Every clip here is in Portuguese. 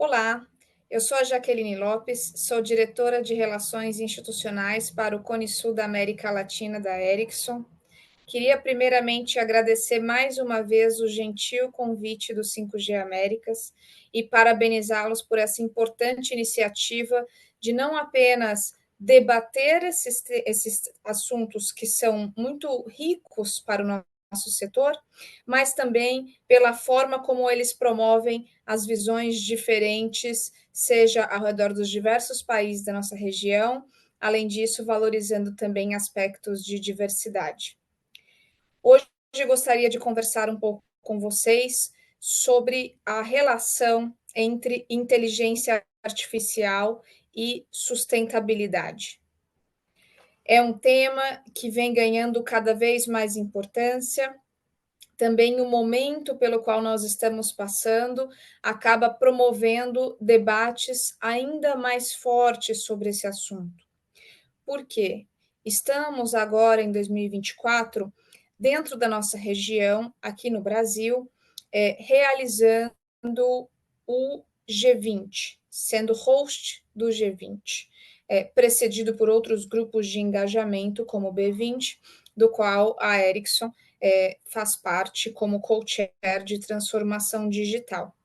Olá, eu sou a Jaqueline Lopes, sou diretora de Relações Institucionais para o Cone Sul da América Latina da Ericsson. Queria primeiramente agradecer mais uma vez o gentil convite do 5G Américas e parabenizá-los por essa importante iniciativa de não apenas debater esses assuntos que são muito ricos para o nosso setor, mas também pela forma como eles promovem as visões diferentes, seja ao redor dos diversos países da nossa região, além disso, valorizando também aspectos de diversidade. Hoje gostaria de conversar um pouco com vocês sobre a relação entre inteligência artificial e sustentabilidade. É um tema que vem ganhando cada vez mais importância. Também o momento pelo qual nós estamos passando acaba promovendo debates ainda mais fortes sobre esse assunto. Por quê? Estamos agora em 2024, dentro da nossa região, aqui no Brasil, realizando o G20, sendo host do G20, precedido por outros grupos de engajamento, como o B20, do qual a Ericsson faz parte como co-chair de transformação digital.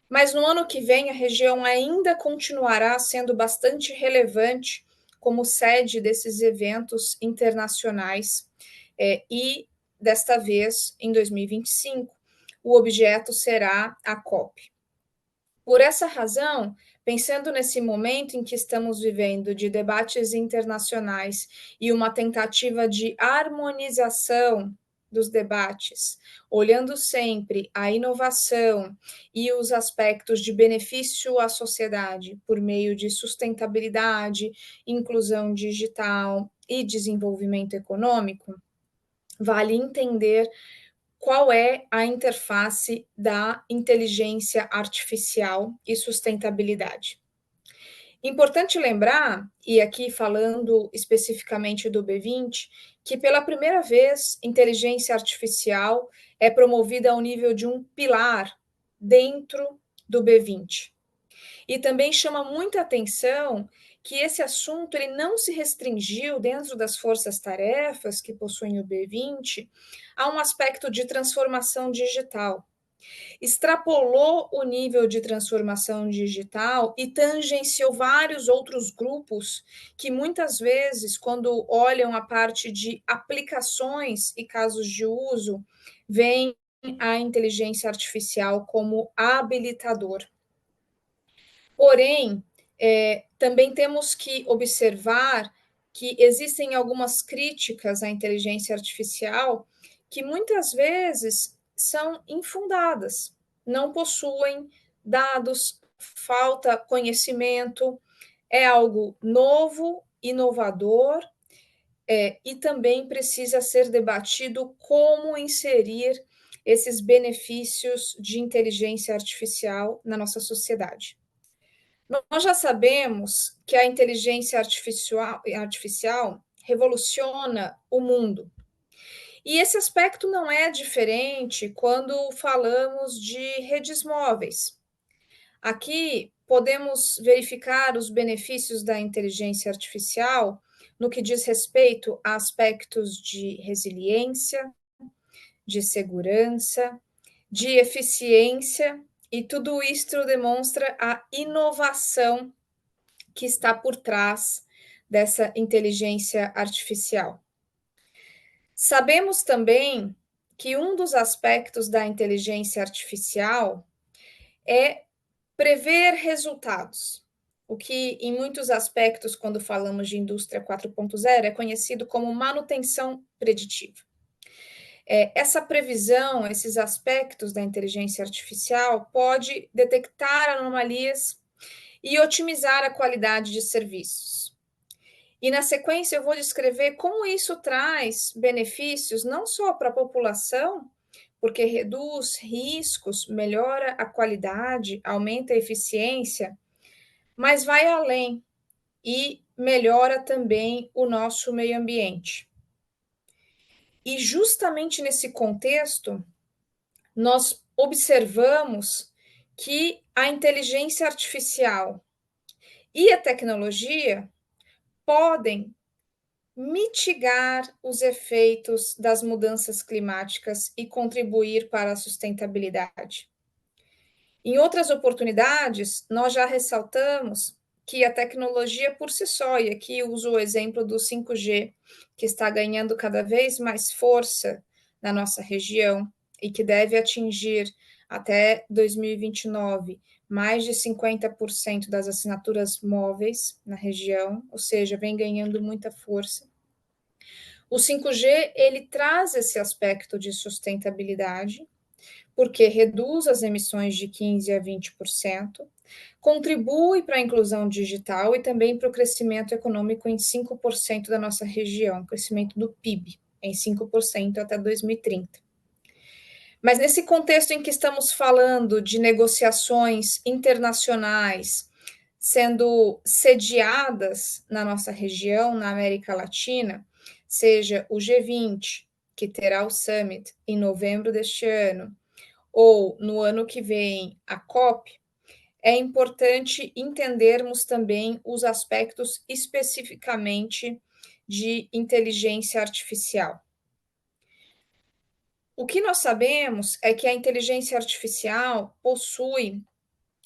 Mas no ano que vem, a região ainda continuará sendo bastante relevante como sede desses eventos internacionais, e desta vez, em 2025, o objeto será a COP. Por essa razão, pensando nesse momento em que estamos vivendo de debates internacionais e uma tentativa de harmonização dos debates, olhando sempre a inovação e os aspectos de benefício à sociedade por meio de sustentabilidade, inclusão digital e desenvolvimento econômico, vale entender qual é a interface da inteligência artificial e sustentabilidade. Importante lembrar, e aqui falando especificamente do B20, que pela primeira vez inteligência artificial é promovida ao nível de um pilar dentro do B20. E também chama muita atenção que esse assunto ele não se restringiu dentro das forças-tarefas que possuem o B20 a um aspecto de transformação digital. Extrapolou o nível de transformação digital e tangenciou vários outros grupos que muitas vezes, quando olham a parte de aplicações e casos de uso, veem a inteligência artificial como habilitador. Porém, também temos que observar que existem algumas críticas à inteligência artificial que muitas vezes são infundadas, não possuem dados, falta conhecimento, é algo novo, inovador, e também precisa ser debatido como inserir esses benefícios de inteligência artificial na nossa sociedade. Nós já sabemos que a inteligência artificial revoluciona o mundo. E esse aspecto não é diferente quando falamos de redes móveis. Aqui podemos verificar os benefícios da inteligência artificial no que diz respeito a aspectos de resiliência, de segurança, de eficiência, e tudo isto demonstra a inovação que está por trás dessa inteligência artificial. Sabemos também que um dos aspectos da inteligência artificial é prever resultados, o que em muitos aspectos, quando falamos de indústria 4.0, é conhecido como manutenção preditiva. Essa previsão, esses aspectos da inteligência artificial pode detectar anomalias e otimizar a qualidade de serviços. E na sequência eu vou descrever como isso traz benefícios não só para a população, porque reduz riscos, melhora a qualidade, aumenta a eficiência, mas vai além e melhora também o nosso meio ambiente. E justamente nesse contexto, nós observamos que a inteligência artificial e a tecnologia podem mitigar os efeitos das mudanças climáticas e contribuir para a sustentabilidade. Em outras oportunidades, nós já ressaltamos que a tecnologia por si só, e aqui uso o exemplo do 5G, que está ganhando cada vez mais força na nossa região e que deve atingir até 2029 mais de 50% das assinaturas móveis na região, ou seja, vem ganhando muita força. O 5G, ele traz esse aspecto de sustentabilidade, porque reduz as emissões de 15% a 20%, contribui para a inclusão digital e também para o crescimento econômico em 5% da nossa região, crescimento do PIB em 5% até 2030. Mas nesse contexto em que estamos falando de negociações internacionais sendo sediadas na nossa região, na América Latina, seja o G20, que terá o Summit em novembro deste ano, ou no ano que vem a COP, é importante entendermos também os aspectos especificamente de inteligência artificial. O que nós sabemos é que a inteligência artificial possui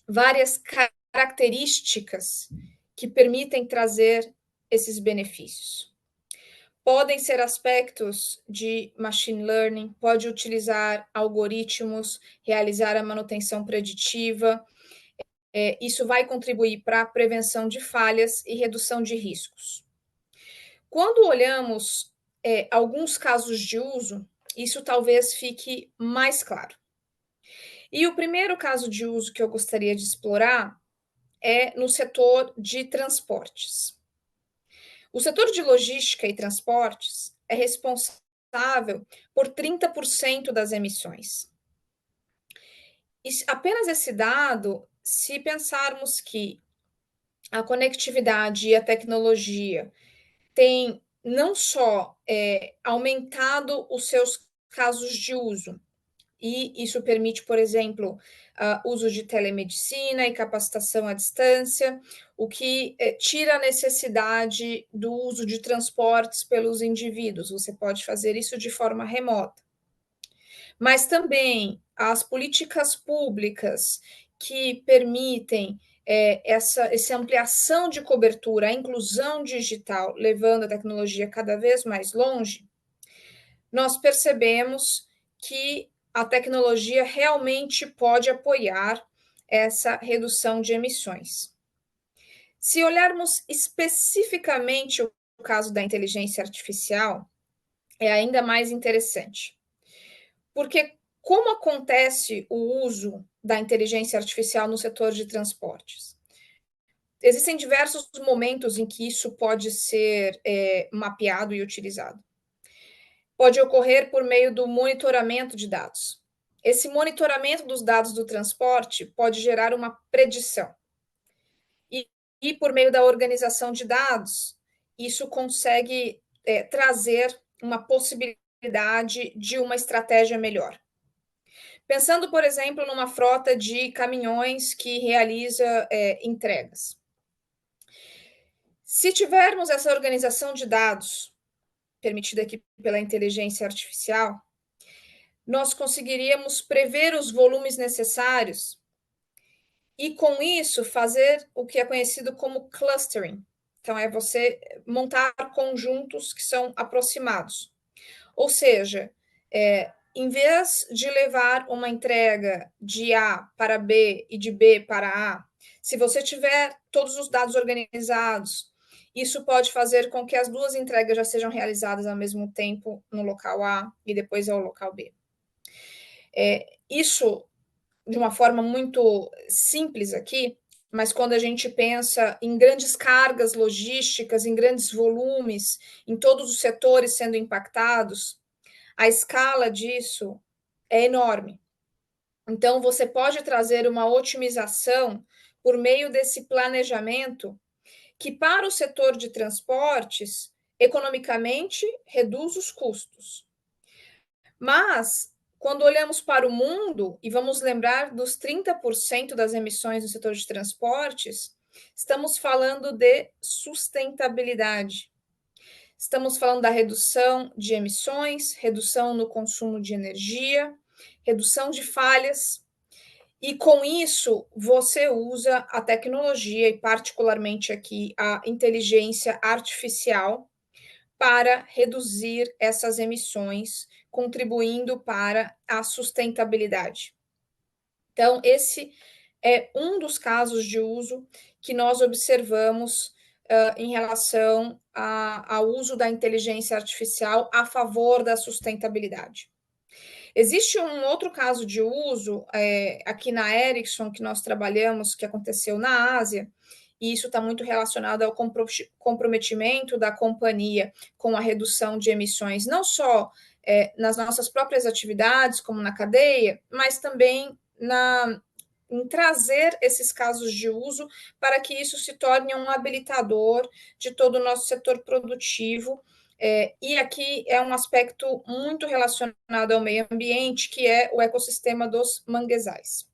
várias características que permitem trazer esses benefícios. Podem ser aspectos de machine learning, pode utilizar algoritmos, realizar a manutenção preditiva. Isso vai contribuir para a prevenção de falhas e redução de riscos. Quando olhamos alguns casos de uso, isso talvez fique mais claro. E o primeiro caso de uso que eu gostaria de explorar é no setor de transportes. O setor de logística e transportes é responsável por 30% das emissões. E apenas esse dado, se pensarmos que a conectividade e a tecnologia têm não só aumentado os seus casos de uso, e isso permite, por exemplo, uso de telemedicina e capacitação à distância, o que tira a necessidade do uso de transportes pelos indivíduos. Você pode fazer isso de forma remota. Mas também as políticas públicas que permitem essa ampliação de cobertura, a inclusão digital, levando a tecnologia cada vez mais longe, nós percebemos que a tecnologia realmente pode apoiar essa redução de emissões. Se olharmos especificamente o caso da inteligência artificial, é ainda mais interessante. Porque como acontece o uso da inteligência artificial no setor de transportes? Existem diversos momentos em que isso pode ser mapeado e utilizado. Pode ocorrer por meio do monitoramento de dados. Esse monitoramento dos dados do transporte pode gerar uma predição. E por meio da organização de dados, isso consegue trazer uma possibilidade de uma estratégia melhor. Pensando, por exemplo, numa frota de caminhões que realiza entregas. Se tivermos essa organização de dados, permitida aqui pela inteligência artificial, nós conseguiríamos prever os volumes necessários e, com isso, fazer o que é conhecido como clustering. Então, é você montar conjuntos que são aproximados. Ou seja, em vez de levar uma entrega de A para B e de B para A, se você tiver todos os dados organizados, isso pode fazer com que as duas entregas já sejam realizadas ao mesmo tempo no local A e depois ao local B. Isso, de uma forma muito simples aqui, mas quando a gente pensa em grandes cargas logísticas, em grandes volumes, em todos os setores sendo impactados, a escala disso é enorme. Então, você pode trazer uma otimização por meio desse planejamento que, para o setor de transportes, economicamente reduz os custos. Mas, quando olhamos para o mundo e vamos lembrar dos 30% das emissões no setor de transportes, estamos falando de sustentabilidade. Estamos falando da redução de emissões, redução no consumo de energia, redução de falhas, e com isso você usa a tecnologia e particularmente aqui a inteligência artificial para reduzir essas emissões, contribuindo para a sustentabilidade. Então, esse é um dos casos de uso que nós observamos em relação ao uso da inteligência artificial a favor da sustentabilidade. Existe um outro caso de uso aqui na Ericsson que nós trabalhamos, que aconteceu na Ásia, e isso está muito relacionado ao comprometimento da companhia com a redução de emissões, não só nas nossas próprias atividades, como na cadeia, mas também em trazer esses casos de uso para que isso se torne um habilitador de todo o nosso setor produtivo. E aqui é um aspecto muito relacionado ao meio ambiente, que é o ecossistema dos manguezais.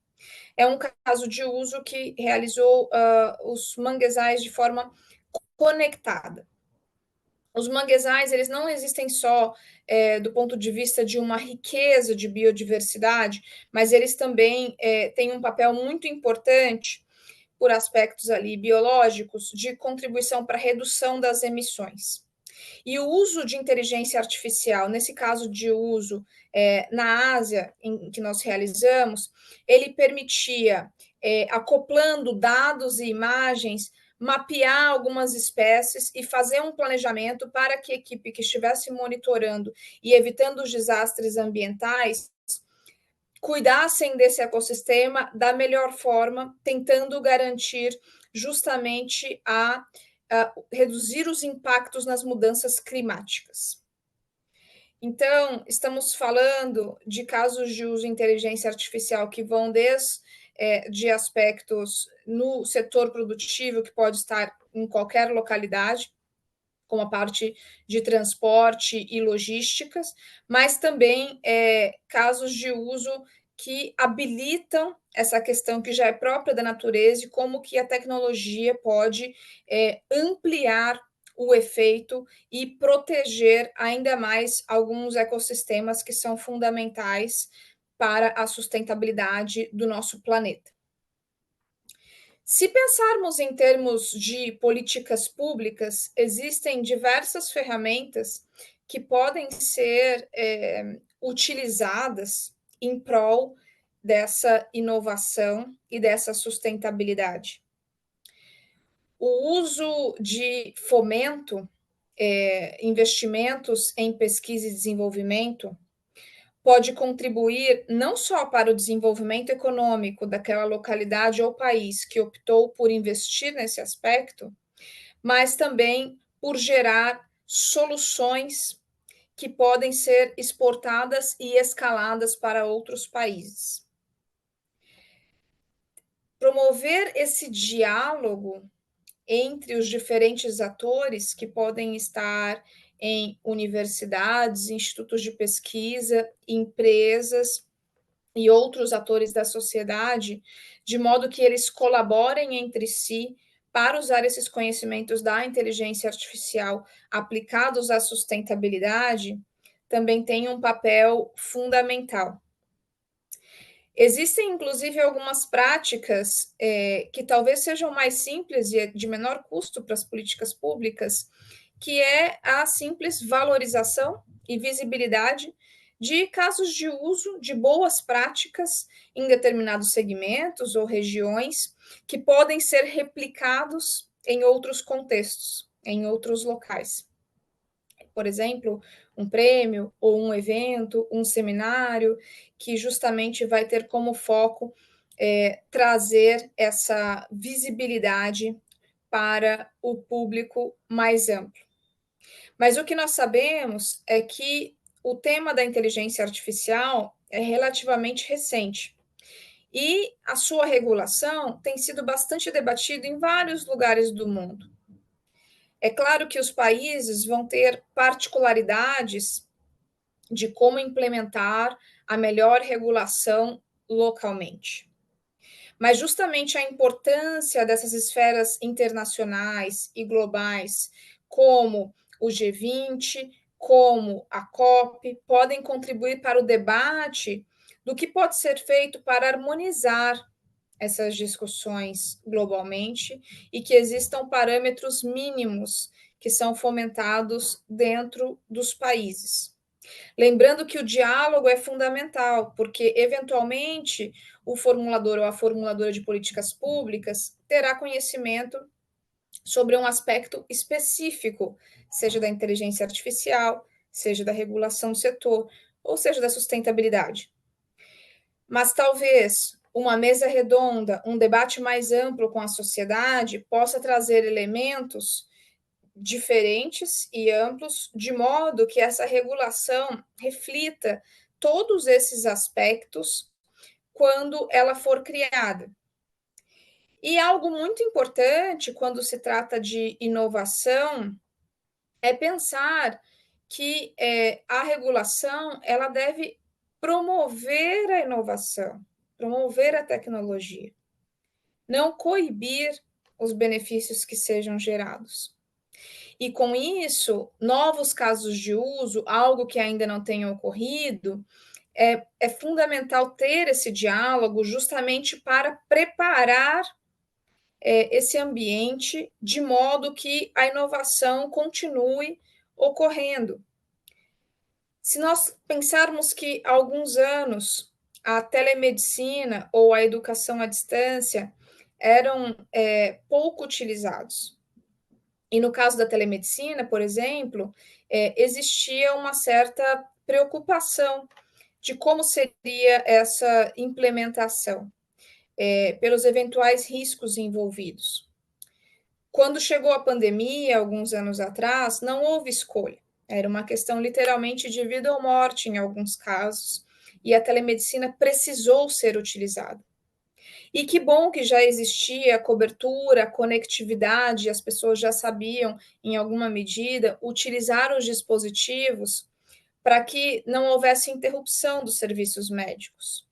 É um caso de uso que realizou os manguezais de forma conectada. Os manguezais, eles não existem só do ponto de vista de uma riqueza de biodiversidade, mas eles também têm um papel muito importante por aspectos ali biológicos de contribuição para a redução das emissões. E o uso de inteligência artificial, nesse caso de uso na Ásia, em que nós realizamos, ele permitia, acoplando dados e imagens, mapear algumas espécies e fazer um planejamento para que a equipe que estivesse monitorando e evitando os desastres ambientais cuidassem desse ecossistema da melhor forma, tentando garantir justamente a reduzir os impactos nas mudanças climáticas. Então, estamos falando de casos de uso de inteligência artificial que vão de aspectos no setor produtivo, que pode estar em qualquer localidade, como a parte de transporte e logísticas, mas também casos de uso que habilitam essa questão que já é própria da natureza e como que a tecnologia pode ampliar o efeito e proteger ainda mais alguns ecossistemas que são fundamentais para a sustentabilidade do nosso planeta. Se pensarmos em termos de políticas públicas, existem diversas ferramentas que podem ser utilizadas em prol dessa inovação e dessa sustentabilidade. O uso de fomento, investimentos em pesquisa e desenvolvimento, pode contribuir não só para o desenvolvimento econômico daquela localidade ou país que optou por investir nesse aspecto, mas também por gerar soluções que podem ser exportadas e escaladas para outros países. Promover esse diálogo entre os diferentes atores que podem estar em universidades, institutos de pesquisa, empresas e outros atores da sociedade, de modo que eles colaborem entre si para usar esses conhecimentos da inteligência artificial aplicados à sustentabilidade, também tem um papel fundamental. Existem, inclusive, algumas práticas que talvez sejam mais simples e de menor custo para as políticas públicas, que é a simples valorização e visibilidade de casos de uso de boas práticas em determinados segmentos ou regiões que podem ser replicados em outros contextos, em outros locais. Por exemplo, um prêmio ou um evento, um seminário, que justamente vai ter como foco trazer essa visibilidade para o público mais amplo. Mas o que nós sabemos é que o tema da inteligência artificial é relativamente recente e a sua regulação tem sido bastante debatida em vários lugares do mundo. É claro que os países vão ter particularidades de como implementar a melhor regulação localmente. Mas justamente a importância dessas esferas internacionais e globais, como o G20, como a COP, podem contribuir para o debate do que pode ser feito para harmonizar essas discussões globalmente e que existam parâmetros mínimos que são fomentados dentro dos países. Lembrando que o diálogo é fundamental, porque, eventualmente, o formulador ou a formuladora de políticas públicas terá conhecimento sobre um aspecto específico, seja da inteligência artificial, seja da regulação do setor, ou seja da sustentabilidade. Mas talvez uma mesa redonda, um debate mais amplo com a sociedade, possa trazer elementos diferentes e amplos, de modo que essa regulação reflita todos esses aspectos quando ela for criada. E algo muito importante quando se trata de inovação é pensar que a regulação ela deve promover a inovação, promover a tecnologia, não coibir os benefícios que sejam gerados. E com isso, novos casos de uso, algo que ainda não tenha ocorrido, é fundamental ter esse diálogo justamente para preparar esse ambiente de modo que a inovação continue ocorrendo. Se nós pensarmos que há alguns anos a telemedicina ou a educação à distância eram pouco utilizados, e no caso da telemedicina, por exemplo, existia uma certa preocupação de como seria essa implementação, pelos eventuais riscos envolvidos. Quando chegou a pandemia, alguns anos atrás, não houve escolha. Era uma questão literalmente de vida ou morte em alguns casos, e a telemedicina precisou ser utilizada. E que bom que já existia cobertura, conectividade, as pessoas já sabiam, em alguma medida, utilizar os dispositivos para que não houvesse interrupção dos serviços médicos.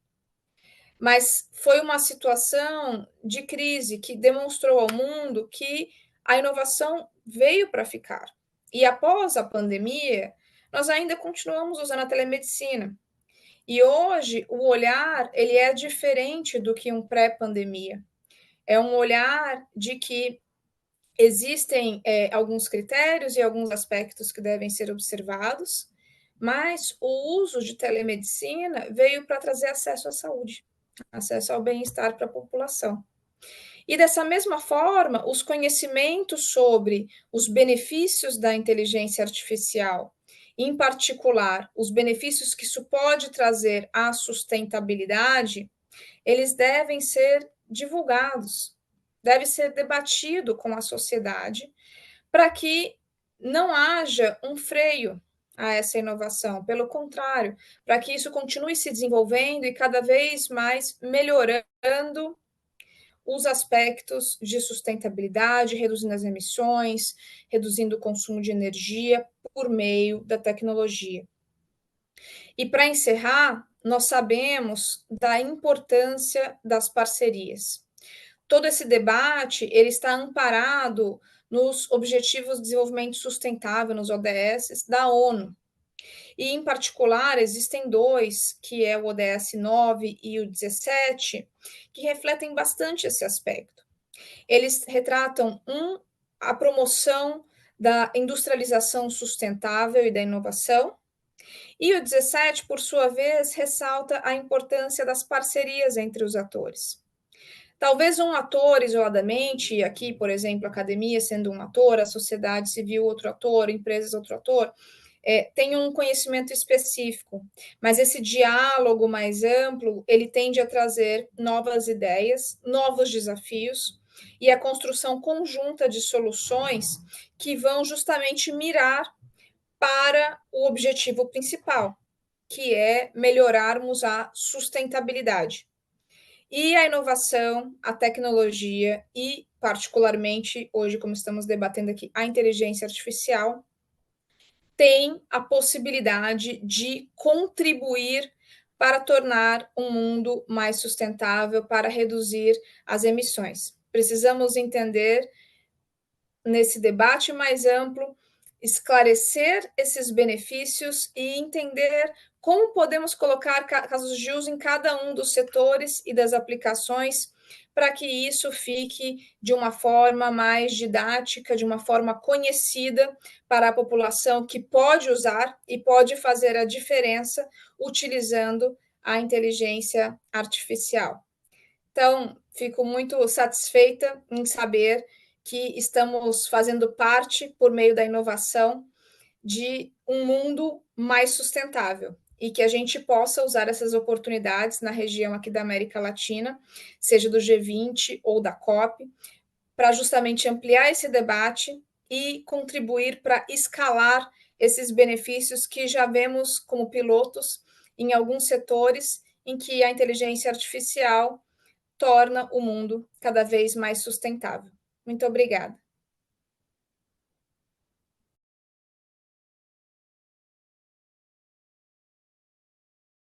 Mas foi uma situação de crise que demonstrou ao mundo que a inovação veio para ficar. E após a pandemia, nós ainda continuamos usando a telemedicina. E hoje o olhar ele é diferente do que um pré-pandemia. É um olhar de que existem alguns critérios e alguns aspectos que devem ser observados, mas o uso de telemedicina veio para trazer acesso à saúde, acesso ao bem-estar para a população. E dessa mesma forma, os conhecimentos sobre os benefícios da inteligência artificial, em particular, os benefícios que isso pode trazer à sustentabilidade, eles devem ser divulgados, deve ser debatido com a sociedade, para que não haja um freio a essa inovação, pelo contrário, para que isso continue se desenvolvendo e cada vez mais melhorando os aspectos de sustentabilidade, reduzindo as emissões, reduzindo o consumo de energia por meio da tecnologia. E para encerrar, nós sabemos da importância das parcerias. Todo esse debate ele está amparado nos Objetivos de Desenvolvimento Sustentável, nos ODS da ONU. E, em particular, existem dois, que é o ODS 9 e o 17, que refletem bastante esse aspecto. Eles retratam, a promoção da industrialização sustentável e da inovação, e o 17, por sua vez, ressalta a importância das parcerias entre os atores. Talvez um ator isoladamente, aqui, por exemplo, a academia sendo um ator, a sociedade civil outro ator, empresas outro ator, tenham um conhecimento específico, mas esse diálogo mais amplo, ele tende a trazer novas ideias, novos desafios e a construção conjunta de soluções que vão justamente mirar para o objetivo principal, que é melhorarmos a sustentabilidade. E a inovação, a tecnologia e, particularmente, hoje, como estamos debatendo aqui, a inteligência artificial, tem a possibilidade de contribuir para tornar um mundo mais sustentável, para reduzir as emissões. Precisamos entender, nesse debate mais amplo, esclarecer esses benefícios e entender como podemos colocar casos de uso em cada um dos setores e das aplicações para que isso fique de uma forma mais didática, de uma forma conhecida para a população que pode usar e pode fazer a diferença utilizando a inteligência artificial. Então, fico muito satisfeita em saber que estamos fazendo parte, por meio da inovação, de um mundo mais sustentável e que a gente possa usar essas oportunidades na região aqui da América Latina, seja do G20 ou da COP, para justamente ampliar esse debate e contribuir para escalar esses benefícios que já vemos como pilotos em alguns setores em que a inteligência artificial torna o mundo cada vez mais sustentável. Muito obrigada.